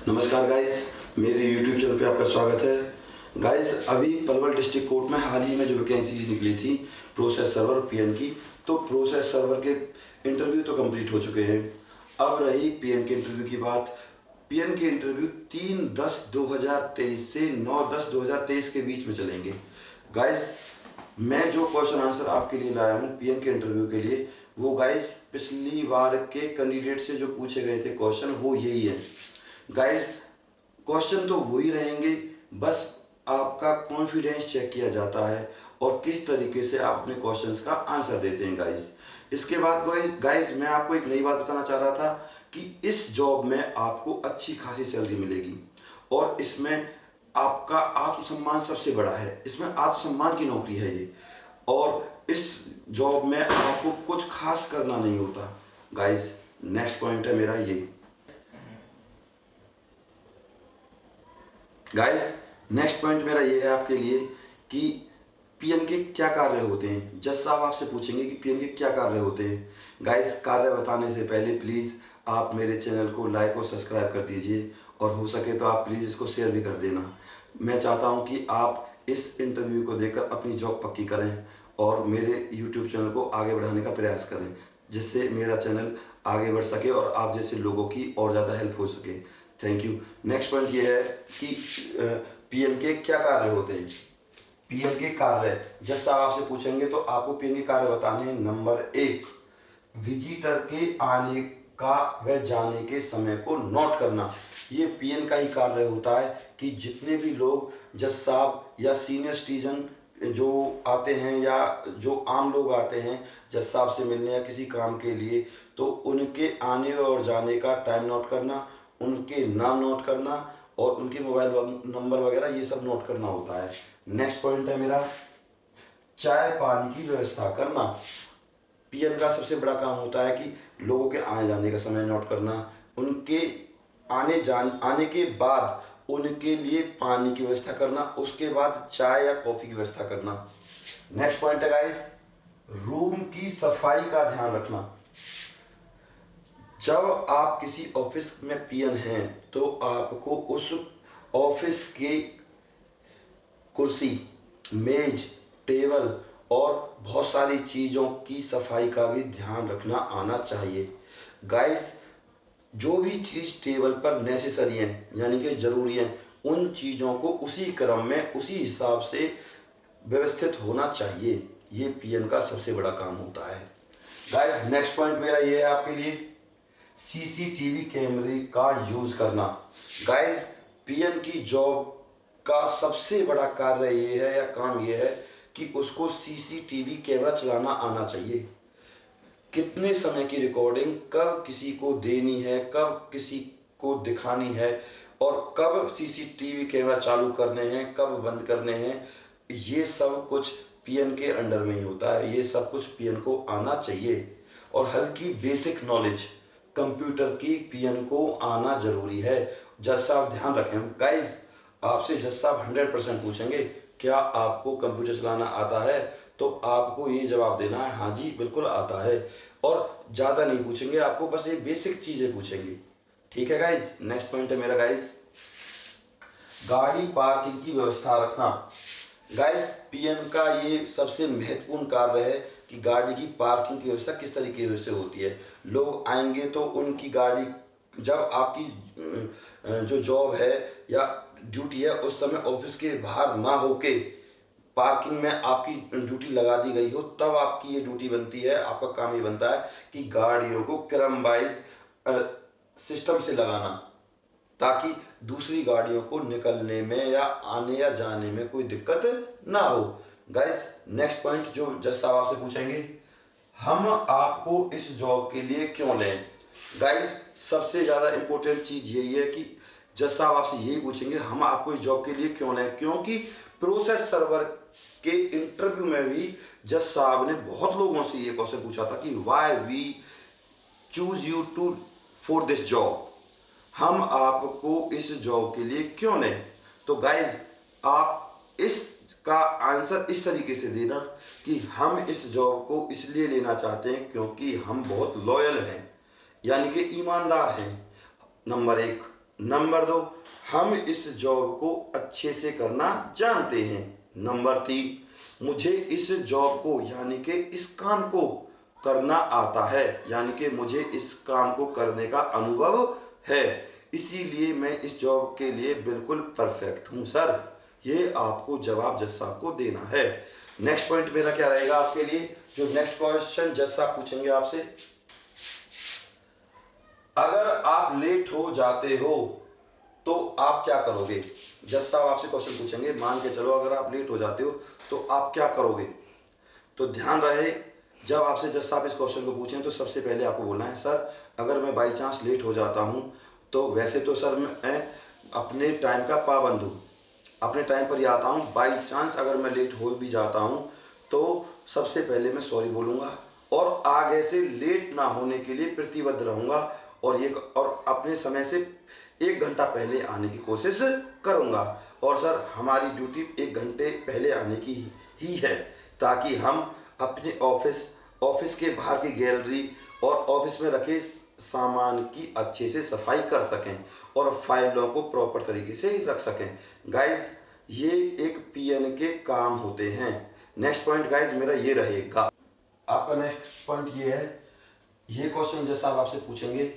नमस्कार गाइस, मेरे YouTube channel पे आपका स्वागत है। गाइस, अभी पलवल डिस्ट्रिक्ट कोर्ट में हाल ही में जो वैकेंसीज निकली थी प्रोसेस सर्वर पीएन की, तो प्रोसेस सर्वर के इंटरव्यू तो कंप्लीट हो चुके हैं। अब रही पीएन के इंटरव्यू की बात। पीएन के इंटरव्यू 3/10/2023 से 9/10/2023 के बीच में चलेंगे। गाइस, मैं जो क्वेश्चन आंसर आपके लिए लाया हूँ पीएन के इंटरव्यू के लिए, वो गाइस पिछली बार के कैंडिडेट से जो पूछे गए थे क्वेश्चन वो यही है। गाइस, क्वेश्चन तो वही रहेंगे, बस आपका कॉन्फिडेंस चेक किया जाता है और किस तरीके से आप अपने क्वेश्चंस का आंसर देते हैं गाइस। इसके बाद गाइस मैं आपको एक नई बात बताना चाह रहा था कि इस जॉब में आपको अच्छी खासी सैलरी मिलेगी और इसमें आपका आत्मसम्मान सबसे बड़ा है। इसमें आत्मसम्मान की नौकरी है ये, और इस जॉब में आपको कुछ खास करना नहीं होता। गाइस, नेक्स्ट पॉइंट है मेरा ये। गाइस, नेक्स्ट पॉइंट मेरा ये है आपके लिए कि पीएन के क्या कार्य होते हैं। जज साहब आपसे पूछेंगे कि पीएन के क्या कार्य होते हैं। गाइस, कार्य बताने से पहले प्लीज़ आप मेरे चैनल को लाइक और सब्सक्राइब कर दीजिए, और हो सके तो आप प्लीज़ इसको शेयर भी कर देना। मैं चाहता हूं कि आप इस इंटरव्यू को देखकर अपनी जॉब पक्की करें और मेरे यूट्यूब चैनल को आगे बढ़ाने का प्रयास करें, जिससे मेरा चैनल आगे बढ़ सके और आप जैसे लोगों की और ज़्यादा हेल्प हो सके। Thank you. नेक्स्ट पॉइंट ये है कि पीएन के क्या कार्य होते हैं। पीएन के कार्य जज साहब आपसे पूछेंगे तो आपको पीएन के कार्य बताने हैं। नंबर 1, विजिटर के आने का व जाने के समय को नोट करना। ये पीएन का ही कार्य होता है कि जितने भी लोग जज साहब या सीनियर सिटीजन जो आते हैं या जो आम लोग आते हैं जज साहब से मिलने या किसी काम के लिए, तो उनके आने और जाने का टाइम नोट करना, उनके नाम नोट करना और उनके मोबाइल नंबर वगैरह ये सब नोट करना होता है। नेक्स्ट पॉइंट है मेरा, चाय पानी की व्यवस्था करना। पीएन का सबसे बड़ा काम होता है कि लोगों के आने जाने का समय नोट करना, उनके आने के बाद उनके लिए पानी की व्यवस्था करना, उसके बाद चाय या कॉफी की व्यवस्था करना। नेक्स्ट पॉइंट है गाइस, रूम की सफाई का ध्यान रखना। जब आप किसी ऑफिस में पीएन हैं तो आपको उस ऑफिस के कुर्सी, मेज, टेबल और बहुत सारी चीज़ों की सफाई का भी ध्यान रखना आना चाहिए। गाइस, जो भी चीज़ टेबल पर नेसेसरी है यानी कि ज़रूरी है, उन चीज़ों को उसी क्रम में उसी हिसाब से व्यवस्थित होना चाहिए। ये पीएन का सबसे बड़ा काम होता है। गाइस, नेक्स्ट पॉइंट मेरा ये है आपके लिए, सीसीटीवी कैमरे का यूज करना। गाइस, पीएन की जॉब का सबसे बड़ा कार्य ये है या काम ये है कि उसको सीसीटीवी कैमरा चलाना आना चाहिए। कितने समय की रिकॉर्डिंग कब किसी को देनी है, कब किसी को दिखानी है और कब सीसीटीवी कैमरा चालू करने हैं, कब बंद करने हैं, ये सब कुछ पीएन के अंडर में ही होता है। ये सब कुछ पीएन को आना चाहिए। और हल्की बेसिक नॉलेज कंप्यूटर की पीएन को आना जरूरी है। जज साहब ध्यान रखें, गाइस आपसे जज साहब 100% पूछेंगे क्या आपको कंप्यूटर चलाना आता है, तो आपको ये जवाब देना है हाँ जी बिल्कुल आता है, और ज़्यादा नहीं पूछेंगे आपको, बस ये बेसिक चीज़ें पूछेंगे। ठीक है गाइज। नेक्स्ट पॉइंट है मेरा गाइज, गाड़ी पार्किंग की व्यवस्था रखना। गाइज, पीएन का ये सबसे महत्वपूर्ण कार्य है कि गाड़ी की पार्किंग की व्यवस्था किस तरीके से होती है। लोग आएंगे तो उनकी गाड़ी, जब आपकी जो जॉब है या ड्यूटी है उस समय ऑफिस के बाहर ना होके पार्किंग में आपकी ड्यूटी लगा दी गई हो, तब आपकी ये ड्यूटी बनती है, आपका काम ये बनता है कि गाड़ियों को क्रम वाइज सिस्टम से लगाना, ताकि दूसरी गाड़ियों को निकलने में या आने या जाने में कोई दिक्कत ना हो। गाइस, नेक्स्ट पॉइंट जो जज साहब आपसे पूछेंगे, हम आपको इस जॉब के लिए क्यों लें। गाइस, सबसे ज़्यादा इंपॉर्टेंट चीज़ यही है कि जज साहब आपसे यही पूछेंगे हम आपको इस जॉब के लिए क्यों लें, क्योंकि प्रोसेस सर्वर के इंटरव्यू में भी जज साहब ने बहुत लोगों से ये क्वेश्चन पूछा था कि why we choose you to for this job, हम आपको इस जॉब के लिए क्यों लें। तो गाइज, आप इसका आंसर इस तरीके से देना कि हम इस जॉब को इसलिए लेना चाहते हैं क्योंकि हम बहुत लॉयल हैं, यानी कि ईमानदार हैं, नंबर 1। नंबर 2, हम इस जॉब को अच्छे से करना जानते हैं। नंबर 3, मुझे इस जॉब को यानी कि इस काम को करना आता है, यानी कि मुझे इस काम को करने का अनुभव है, इसीलिए मैं इस जॉब के लिए बिल्कुल परफेक्ट हूं सर। ये आपको जवाब जज साहब को देना है। नेक्स्ट पॉइंट मेरा क्या रहेगा आपके लिए, जो नेक्स्ट क्वेश्चन जज साहब पूछेंगे आपसे, अगर आप लेट हो जाते हो तो आप क्या करोगे। जज साहब आपसे क्वेश्चन पूछेंगे, मान के चलो अगर आप लेट हो जाते हो तो आप क्या करोगे। तो ध्यान रहे, जब आपसे जज साहब इस क्वेश्चन को पूछें तो सबसे पहले आपको बोलना है, सर अगर मैं बाई चांस लेट हो जाता हूं तो वैसे तो सर मैं अपने टाइम का पाबंद हूँ, अपने टाइम पर ही आता हूँ। बाई चांस अगर मैं लेट हो भी जाता हूँ तो सबसे पहले मैं सॉरी बोलूँगा और आगे से लेट ना होने के लिए प्रतिबद्ध रहूँगा और अपने समय से 1 घंटा पहले आने की कोशिश करूँगा। और सर हमारी ड्यूटी 1 घंटे पहले आने की ही है, ताकि हम अपने ऑफिस के बाहर की गैलरी और ऑफिस में रखे सामान की अच्छे से सफाई कर सकें और फाइलों को प्रॉपर तरीके से रख सकें। गाइस ये एक पीएन के काम होते हैं। नेक्स्ट पॉइंट गाइस मेरा ये रहेगा, आपका नेक्स्ट पॉइंट ये है, ये क्वेश्चन जैसा आप आपसे पूछेंगे,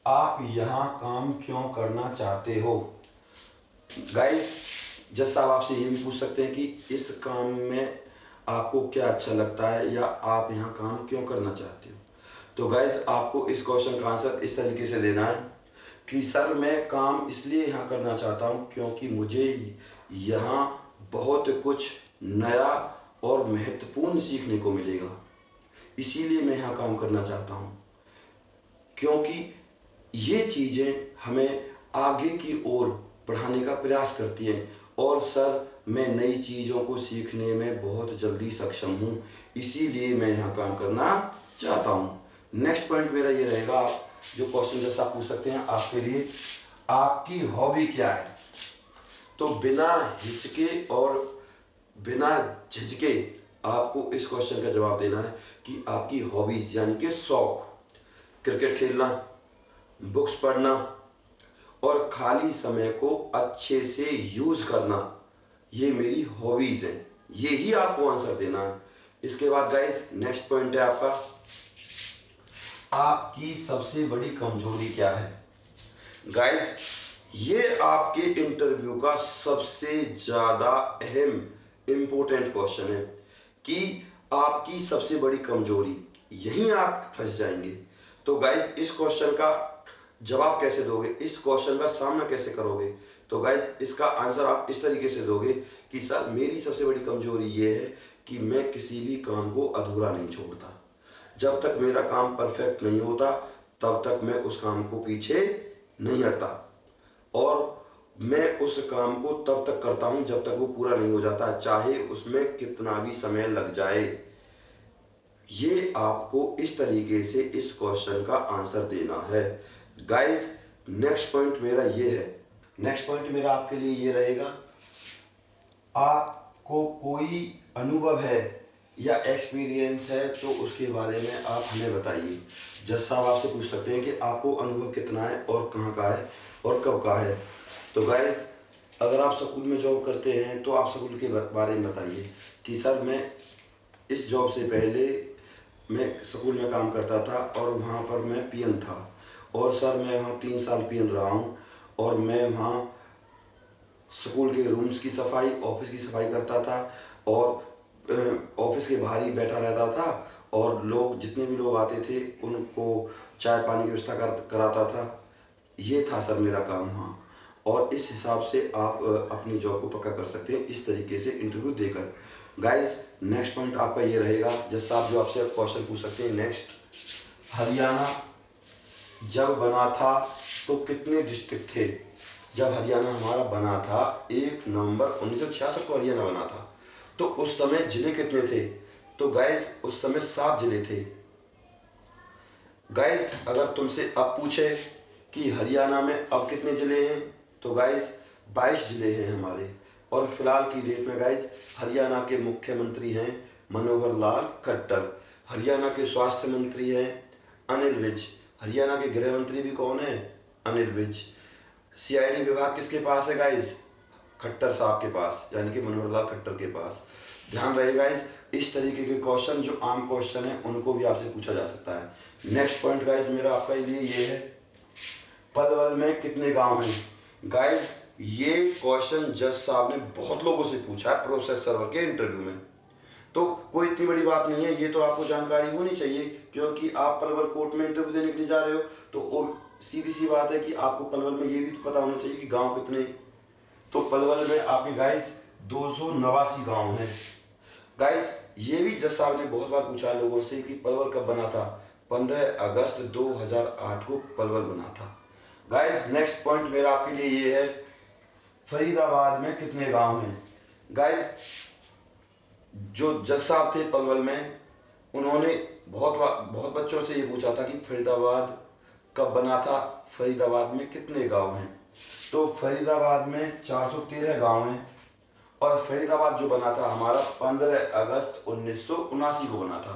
आप यहाँ काम क्यों करना चाहते हो। गाइस जज साहब आपसे ये भी पूछ सकते हैं कि इस काम में आपको क्या अच्छा लगता है या आप यहाँ काम क्यों करना चाहते हो। तो गाइस आपको इस क्वेश्चन का आंसर इस तरीके से देना है कि सर मैं काम इसलिए यहाँ करना चाहता हूँ क्योंकि मुझे यहाँ बहुत कुछ नया और महत्वपूर्ण सीखने को मिलेगा, इसीलिए मैं यहाँ काम करना चाहता हूँ, क्योंकि ये चीज़ें हमें आगे की ओर बढ़ाने का प्रयास करती हैं। और सर मैं नई चीज़ों को सीखने में बहुत जल्दी सक्षम हूँ, इसीलिए मैं यहाँ काम करना चाहता हूँ। नेक्स्ट पॉइंट मेरा ये रहेगा, जो क्वेश्चन जैसा पूछ सकते हैं आपके लिए, आपकी हॉबी क्या है। तो बिना हिचके और बिना झिझके आपको इस क्वेश्चन का जवाब देना है कि आपकी हॉबीज यानी कि शौक, क्रिकेट खेलना, बुक्स पढ़ना और खाली समय को अच्छे से यूज करना, ये मेरी हॉबीज हैं। ये ही आपको आंसर देना है। इसके बाद गाइस नेक्स्ट पॉइंट है आपका, आपकी सबसे बड़ी कमजोरी क्या है। गाइस ये आपके इंटरव्यू का सबसे ज्यादा अहम इंपॉर्टेंट क्वेश्चन है कि आपकी सबसे बड़ी कमजोरी, यहीं आप फंस जाएंगे। तो गाइस इस क्वेश्चन का जवाब कैसे दोगे, इस क्वेश्चन का सामना कैसे करोगे। तो गाइस इसका आंसर आप इस तरीके से दोगे कि सर मेरी सबसे बड़ी कमजोरी ये है कि मैं किसी भी काम को अधूरा नहीं छोड़ता। जब तक मेरा काम परफेक्ट नहीं होता तब तक मैं उस काम को पीछे नहीं हटता और मैं उस काम को तब तक करता हूं जब तक वो पूरा नहीं हो जाता, चाहे उसमें कितना भी समय लग जाए। ये आपको इस तरीके से इस क्वेश्चन का आंसर देना है। गाइस नेक्स्ट पॉइंट मेरा ये है, नेक्स्ट पॉइंट मेरा आपके लिए ये रहेगा, आपको कोई अनुभव है या एक्सपीरियंस है तो उसके बारे में आप हमें बताइए। जज साहब आपसे पूछ सकते हैं कि आपको अनुभव कितना है और कहाँ का है और कब का है। तो गाइस अगर आप स्कूल में जॉब करते हैं तो आप स्कूल के बारे में बताइए कि सर मैं इस जॉब से पहले मैं स्कूल में काम करता था और वहाँ पर मैं पीएन था और सर मैं वहाँ 3 साल पीएन रहा हूँ और मैं वहाँ स्कूल के रूम्स की सफाई, ऑफिस की सफाई करता था और ऑफिस के बाहर ही बैठा रहता था और लोग जितने भी लोग आते थे उनको चाय पानी की व्यवस्था कराता था। ये था सर मेरा काम वहाँ, और इस हिसाब से आप अपनी जॉब को पक्का कर सकते हैं इस तरीके से इंटरव्यू देकर। गाइस नेक्स्ट पॉइंट आपका ये रहेगा, जैसे आप जो आपसे क्वेश्चन पूछ सकते हैं नेक्स्ट, हरियाणा जब बना था तो कितने डिस्ट्रिक्ट थे। जब हरियाणा हमारा बना था 1 नवंबर 1966 को हरियाणा बना था, तो उस समय जिले कितने थे। तो गाइस उस समय 7 जिले थे। गाइस अगर तुमसे अब पूछे कि हरियाणा में अब कितने जिले हैं, तो गाइस 22 जिले हैं हमारे। और फिलहाल की डेट में गाइस हरियाणा के मुख्यमंत्री हैं मनोहर लाल खट्टर, हरियाणा के स्वास्थ्य मंत्री हैं अनिल विज, हरियाणा के गृह मंत्री भी कौन है, अनिल विज, सीआईडी विभाग किसके पास है गाइज? खट्टर साहब के पास, यानी कि मनोहर लाल खट्टर के पास। ध्यान रहे गाइज, इस तरीके के क्वेश्चन जो आम क्वेश्चन है उनको भी आपसे पूछा जा सकता है। नेक्स्ट पॉइंट गाइज मेरा आपका लिए ये है, पलवल में कितने गांव हैं? गाइज ये क्वेश्चन जज साहब ने बहुत लोगों से पूछा है प्रोसेस सर्वर के इंटरव्यू में, तो कोई इतनी बड़ी बात नहीं है, ये तो आपको जानकारी होनी चाहिए क्योंकि आप पलवल कोर्ट में इंटरव्यू देने के लिए जा रहे हो। तो सीधी सी बात है कि आपको पलवल में ये भी तो पता होना चाहिए कि गांव कितने। तो पलवल में आपके गाइज 289 गांव हैं। गाइज ये भी जज साहब ने बहुत बार पूछा है लोगों से कि पलवल कब बना था? 15 अगस्त 2008 को पलवल बना था। गाइज नेक्स्ट पॉइंट मेरा आपके लिए ये है, फरीदाबाद में कितने गांव हैं? गाइज जो जज साहब थे पलवल में, उन्होंने बहुत बच्चों से ये पूछा था कि फरीदाबाद कब बना था, फरीदाबाद में कितने गांव हैं? तो फरीदाबाद में 413 गांव हैं और फरीदाबाद जो बना था हमारा 15 अगस्त 1979 को बना था,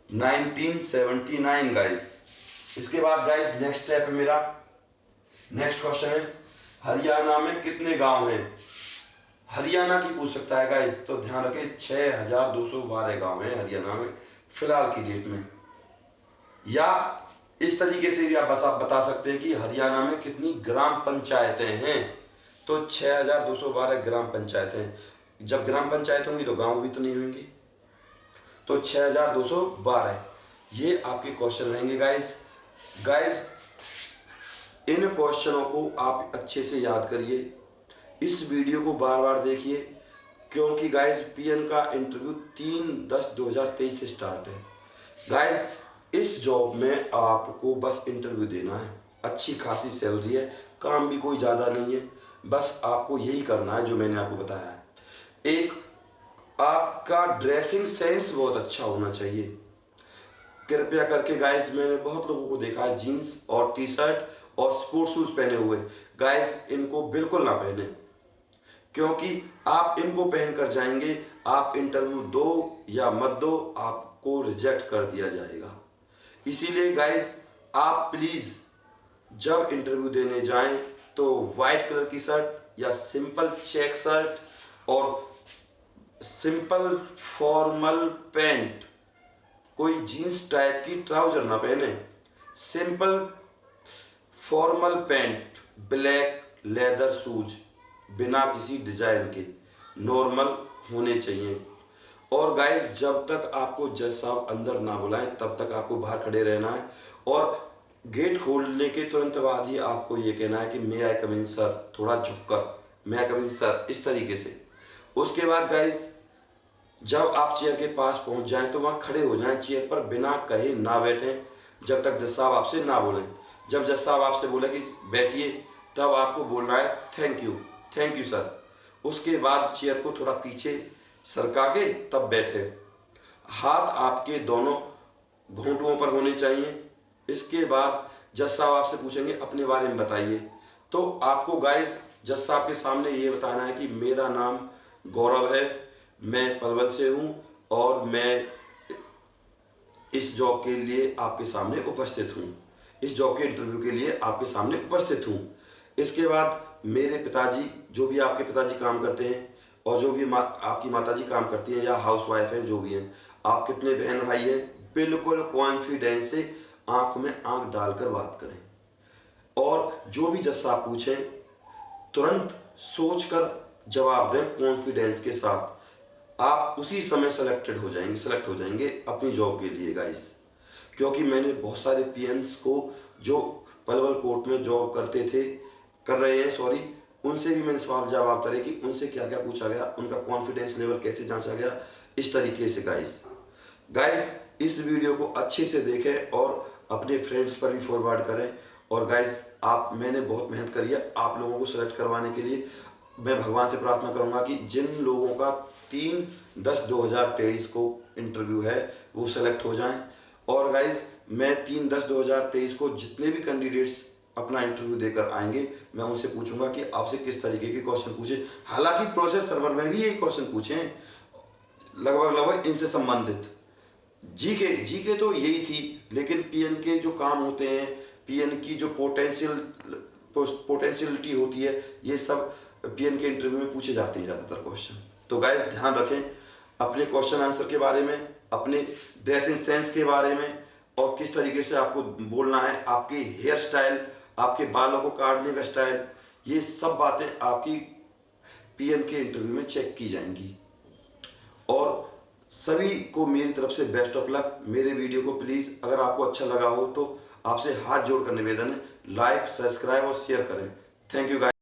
1979 गाइज। इसके बाद गाइज नेक्स्ट स्टेप है मेरा, नेक्स्ट क्वेश्चन है, हरियाणा में कितने गांव हैं? हरियाणा की पूछ सकता है गाइज, तो ध्यान रखें 6212 गांव हैं हरियाणा में फिलहाल की डेट में। या इस तरीके से भी आप बता सकते हैं कि हरियाणा में कितनी ग्राम पंचायतें हैं, तो 6212 ग्राम पंचायतें। जब ग्राम पंचायत होंगी तो गांव भी तो नहीं होंगी, तो 6212 ये आपके क्वेश्चन रहेंगे गाइज। गाइज इन क्वेश्चनों को आप अच्छे से याद करिए, इस वीडियो को बार बार देखिए क्योंकि गाइज पीएन का इंटरव्यू 3/10/2023 से स्टार्ट है। गाइज इस जॉब में आपको बस इंटरव्यू देना है, अच्छी खासी सैलरी है, काम भी कोई ज़्यादा नहीं है, बस आपको यही करना है जो मैंने आपको बताया है। एक आपका ड्रेसिंग सेंस बहुत अच्छा होना चाहिए। कृपया करके गाइज मैंने बहुत लोगों को देखा है जीन्स और टी शर्ट और स्पोर्ट्स शूज पहने हुए, गाइज इनको बिल्कुल ना पहने क्योंकि आप इनको पहनकर जाएंगे, आप इंटरव्यू दो या मत दो आपको रिजेक्ट कर दिया जाएगा। इसीलिए गाइज आप प्लीज जब इंटरव्यू देने जाएं तो व्हाइट कलर की शर्ट या सिंपल चेक शर्ट और सिंपल फॉर्मल पैंट, कोई जीन्स टाइप की ट्राउजर ना पहने, simple formal pant, black leather shoes बिना किसी डिजाइन के नॉर्मल होने चाहिए। और गाइस जब तक आपको जज साहब अंदर ना बुलाएं तब तक आपको बाहर खड़े रहना है और गेट खोलने के तुरंत बाद ही आपको ये कहना है कि मे आई कम इन सर, थोड़ा झुककर मे आई कम इन सर, इस तरीके से। उसके बाद गाइस जब आप चेयर के पास पहुंच जाएं तो वहां खड़े हो जाएं, चेयर पर बिना कहे ना बैठें जब तक जज साहब आपसे ना बोलें। जब जज साहब आपसे बोले कि बैठिए तब आपको बोलना है थैंक यू सर। उसके बाद चेयर को थोड़ा पीछे सरका के तब बैठे, हाथ आपके दोनों घुटनों पर होने चाहिए। इसके बाद जज साहब आपसे पूछेंगे अपने बारे में बताइए, तो आपको गाइस जज साहब के सामने ये बताना है कि मेरा नाम गौरव है, मैं पलवल से हूं और मैं इस जॉब के लिए आपके सामने उपस्थित हूं, इस जॉब के इंटरव्यू के लिए आपके सामने उपस्थित हूं। इसके बाद मेरे पिताजी, जो भी आपके पिताजी काम करते हैं और जो भी आपकी माताजी काम करती हैं या हाउसवाइफ हैं, जो भी हैं, आप कितने बहन भाई हैं, बिल्कुल कॉन्फिडेंस से आंख में आंख डालकर बात करें और जो भी जज साहब पूछें तुरंत सोचकर जवाब दें कॉन्फिडेंस के साथ। आप उसी समय सेलेक्ट हो जाएंगे अपनी जॉब के लिए गाइस। क्योंकि मैंने बहुत सारे पीएन्स को जो पलवल कोर्ट में जॉब कर रहे हैं सॉरी, उनसे भी मैंने सवाल जवाब करे कि उनसे क्या क्या पूछा गया, उनका कॉन्फिडेंस लेवल कैसे जांचा गया, इस तरीके से गाइस इस वीडियो को अच्छे से देखें और अपने फ्रेंड्स पर भी फॉरवर्ड करें। और गाइस मैंने बहुत मेहनत करी है आप लोगों को सेलेक्ट करवाने के लिए। मैं भगवान से प्रार्थना करूंगा कि जिन लोगों का 3/10/2023 को इंटरव्यू है वो सेलेक्ट हो जाएं। और गाइज मैं 3/10/2023 को जितने भी कैंडिडेट्स अपना इंटरव्यू देकर आएंगे मैं उनसे पूछूंगा कि आपसे किस तरीके के क्वेश्चन पूछे। हालांकि प्रोसेस सर्वर में भी यही क्वेश्चन पूछे लगभग इनसे संबंधित। जीके तो यही थी, लेकिन पीएन के जो काम होते हैं, पीएन की जो पोटेंशियलिटी होती है, ये सब पीएन के इंटरव्यू में पूछे जाते हैं ज़्यादातर क्वेश्चन। तो गाइस ध्यान रखें अपने क्वेश्चन आंसर के बारे में, अपने ड्रेसिंग सेंस के बारे में, और किस तरीके से आपको बोलना है, आपकी हेयर स्टाइल, आपके बालों को काटने का स्टाइल, ये सब बातें आपकी पीएन के इंटरव्यू में चेक की जाएंगी। और सभी को मेरी तरफ से बेस्ट ऑफ लक। मेरे वीडियो को प्लीज़ अगर आपको अच्छा लगा हो तो आपसे हाथ जोड़कर निवेदन है, लाइक, सब्सक्राइब और शेयर करें। Thank you guys.